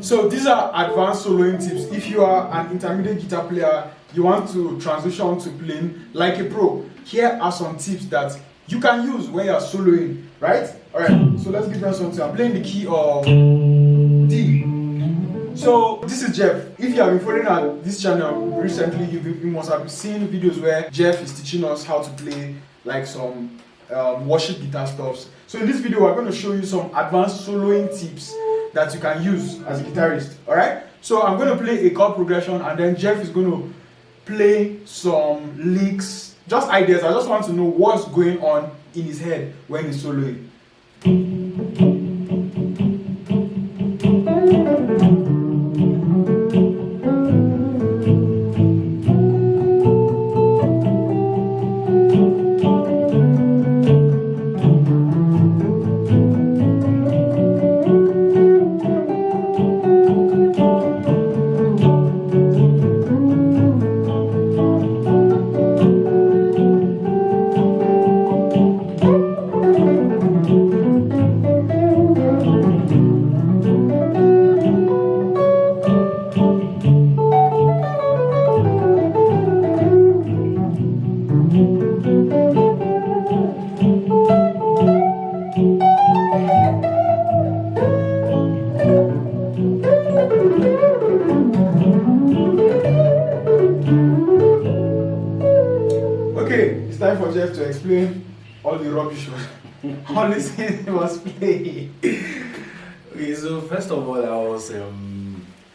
So these are advanced soloing tips. If you are an intermediate guitar player, you want to transition to playing like a pro, here are some tips that you can use when you are soloing, right? Alright, so let's give them something. I'm playing the key of D. So this is Jeff. If you have been following this channel recently, you must have seen videos where Jeff is teaching us how to play like some worship guitar stuffs. So in this video, we're going to show you some advanced soloing tips that you can use as a guitarist. Alright? So I'm going to play a chord progression and then Jeff is going to play some licks, just ideas. I just want to know what's going on in his head when he's soloing. It's time for Jeff to explain all the rubbish all the things he was playing. Okay, so first of all,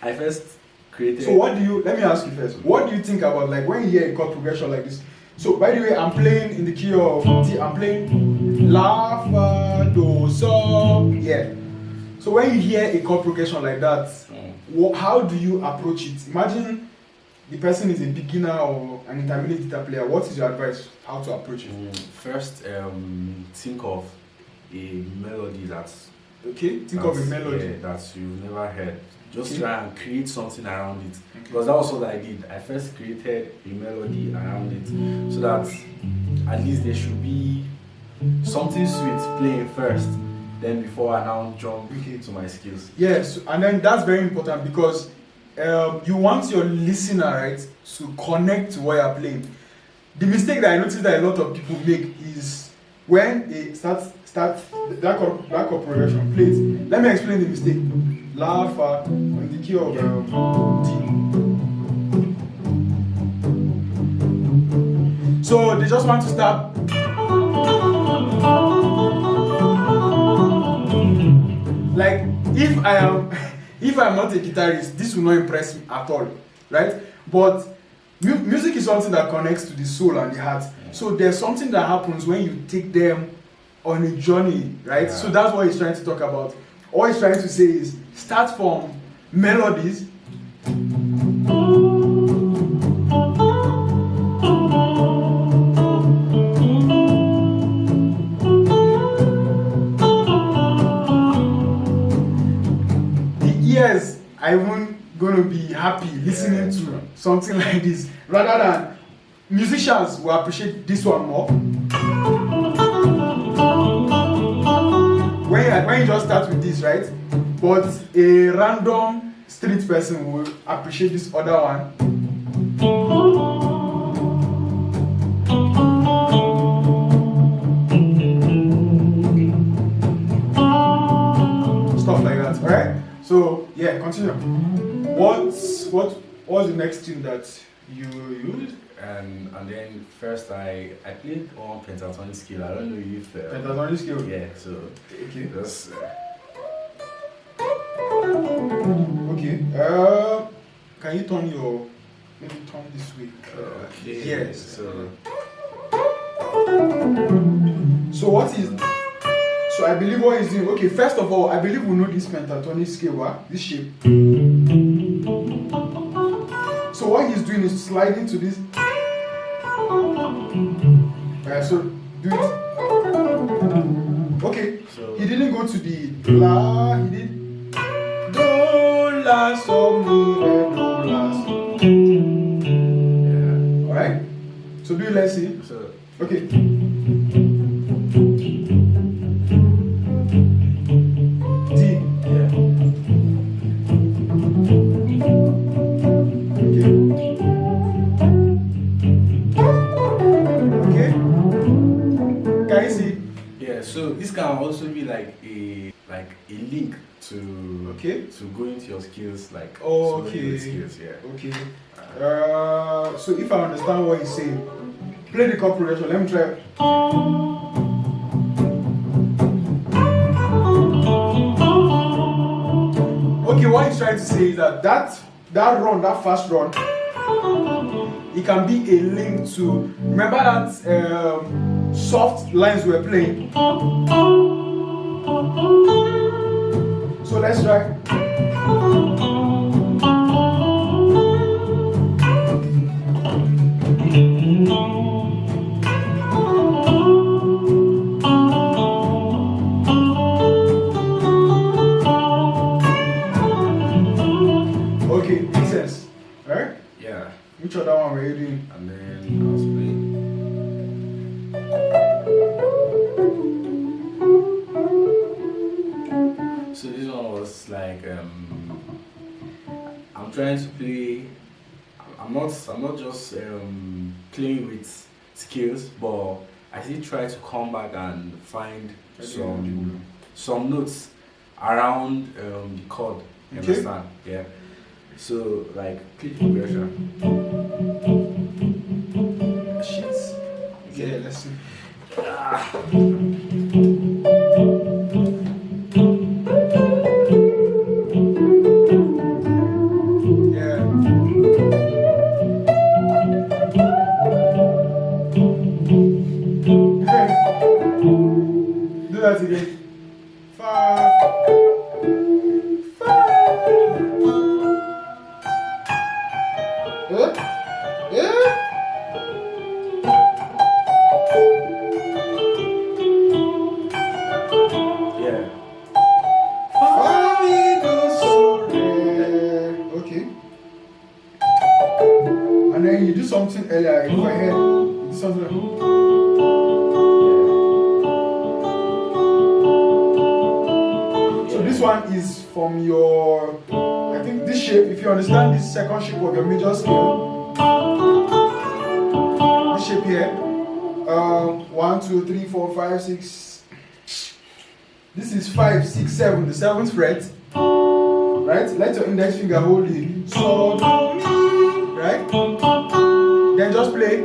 I first created. So let me ask you first, what do you think about like when you hear a chord progression like this? So by the way, I'm playing in the key of D. I'm playing La, Fa, Do, So. Yeah. So when you hear a chord progression like that, how do you approach it? Imagine the person is a beginner or an intermediate guitar player. What is your advice? How to approach it? First, think of a melody that's Think of a melody that you've never heard. Just try and create something around it. Because that was what I did. I first created a melody around it so that at least there should be something sweet playing first. Then before I now jump to my skills. Yes, and then that's very important because you want your listener, right, to connect to what you're playing. The mistake that I noticed that a lot of people make is when they start that chord progression plays. Let me explain the mistake. La, Fa on the key of D. So they just want to start. Like if I'm not a guitarist, this will not impress me at all, right? But music is something that connects to the soul and the heart. So there's something that happens when you take them on a journey, right? So that's what he's trying to talk about. All he's trying to say is start from melodies. Yes, I won't gonna be happy listening to something like this. Rather than musicians will appreciate this one more. When you just start with this, right? But a random street person will appreciate this other one. Stuff like that, alright? So yeah, continue. What's the next thing that you use? And then first I played on pentatonic scale. I don't know if pentatonic scale. Yeah, so okay. That's okay. Can you turn this way? Okay. Yes. So what is? So I believe what he's doing. Okay, first of all, I believe we know this pentatonic scale, this shape. So what he's doing is sliding to this. So do it. Okay. So he didn't go to the La. He did Do La Sol Mi Re Do La Sol. Yeah. All right. So do it. Let's see. So okay. can also be like a link to go into your skills, like okay. skills, yeah. Okay. So if I understand what he's saying, play the chord progression. Let me try. Okay, what he's trying to say is that that fast run, it can be a link to, remember that soft lines we're playing. So let's try. Okay, makes sense. Alright? Yeah. Which other one were you doing? And then I was playing. So this one was like I'm trying to play. I'm not just playing with skills, but I still try to come back and find some notes around the chord. You understand? Yeah. So like click progression. Sheets. Yeah, let's see. Do that again. Okay. And then you do something earlier in my head. You do something like, this one is from your, I think this shape, if you understand this second shape of your major scale, this shape here, 1, 2, 3, 4, 5, 6, this is 5, 6, 7, the 7th fret, right? Let your index finger hold the so, right? Then just play,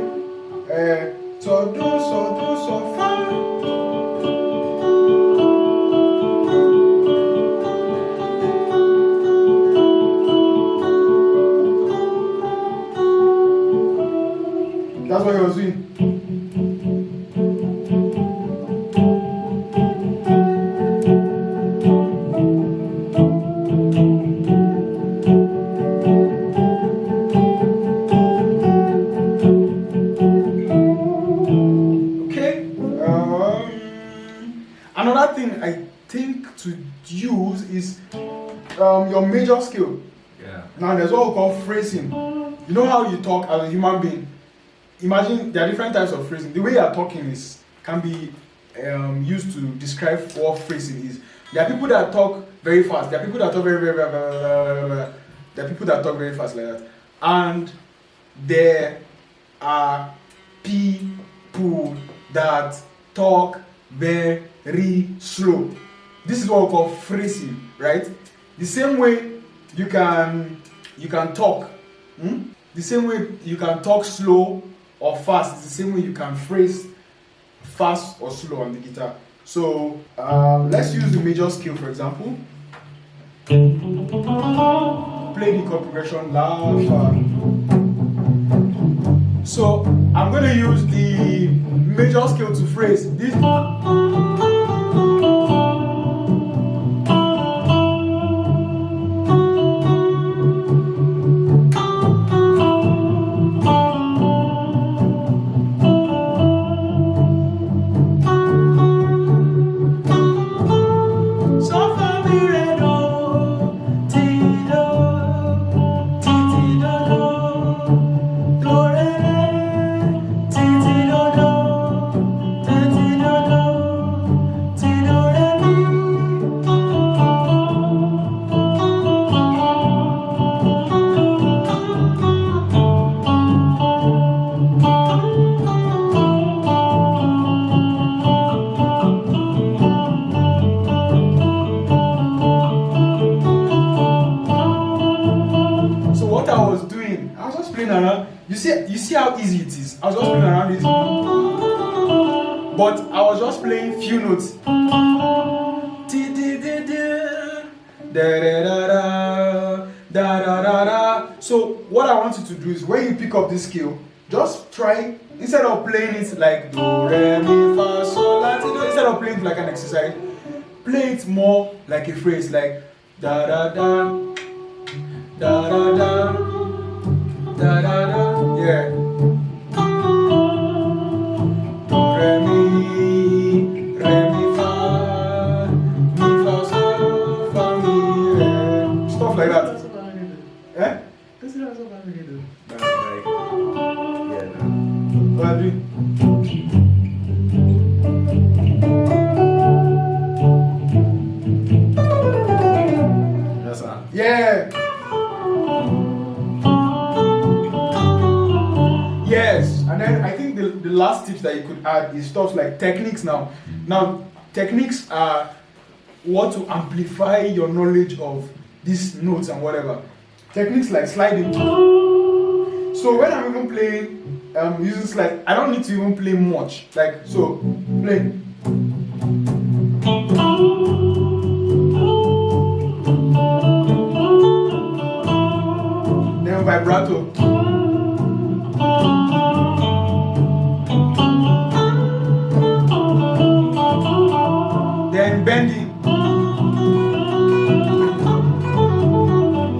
so do, so, fa. That's what he was doing. Okay. Another thing I think to use is your major scale. Yeah. Now there's what we call phrasing. You know how you talk as a human being? Imagine there are different types of phrasing. The way you are talking can be used to describe what phrasing is. There are people that talk very fast. There are people that talk very, very, very, very, very, very. There are people that talk very fast like that. And there are people that talk very slow. This is what we call phrasing, right? The same way you can talk. The same way you can talk slow or fast, it's the same way you can phrase fast or slow on the guitar. So let's use the major scale for example. Play the chord progression loud, far. So I'm going to use the major scale to phrase this. playing around. You see how easy it is. I was just playing around it, but I was just playing few notes. So what I want you to do is when you pick up this scale, just try, instead of playing it like do, re, mi, fa, sol, la, ti, do, instead of playing it like an exercise, play it more like a phrase, like da da da da da da da da da, yeah. Do, re, mi, fa, sol, fa, mi, re. Stuff like that. Eh? That's like, yeah, nah. What are you doing? Yes, sir. Yeah. Yes, and then I think the last tips that you could add is stuff like techniques now. Now, techniques are what to amplify your knowledge of these notes and whatever. Techniques like sliding. So when I'm even playing, using slide, I don't need to even play much. Like, so, play. Then vibrato. Then bending.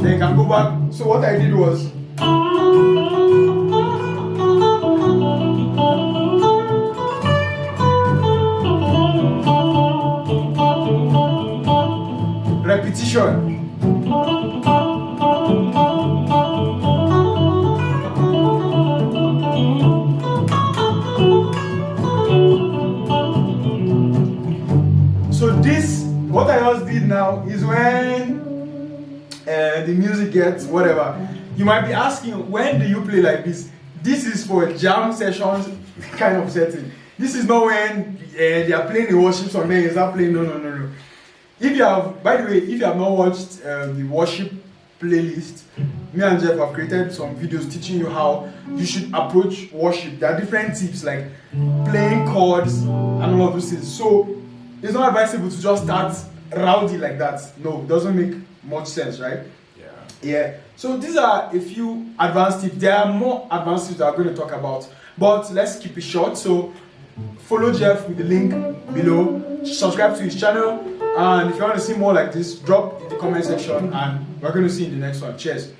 Then you can go back. So what I did was repetition. So this, what I just did now is when the music gets whatever. You might be asking, when do you play like this? This is for jam sessions kind of setting. This is not when they are playing the worship song, then you start playing. No. If you have, by the way, if you have not watched the worship playlist, me and Jeff have created some videos teaching you how you should approach worship. There are different tips like playing chords and all of those things. So it's not advisable to just start rowdy like that. No, it doesn't make much sense, right? Yeah. So these are a few advanced tips. There are more advanced tips that I'm going to talk about, but let's keep it short. So follow Jeff with the link below. Subscribe to his channel, and if you want to see more like this, drop in the comment section, and we're going to see you in the next one. Cheers.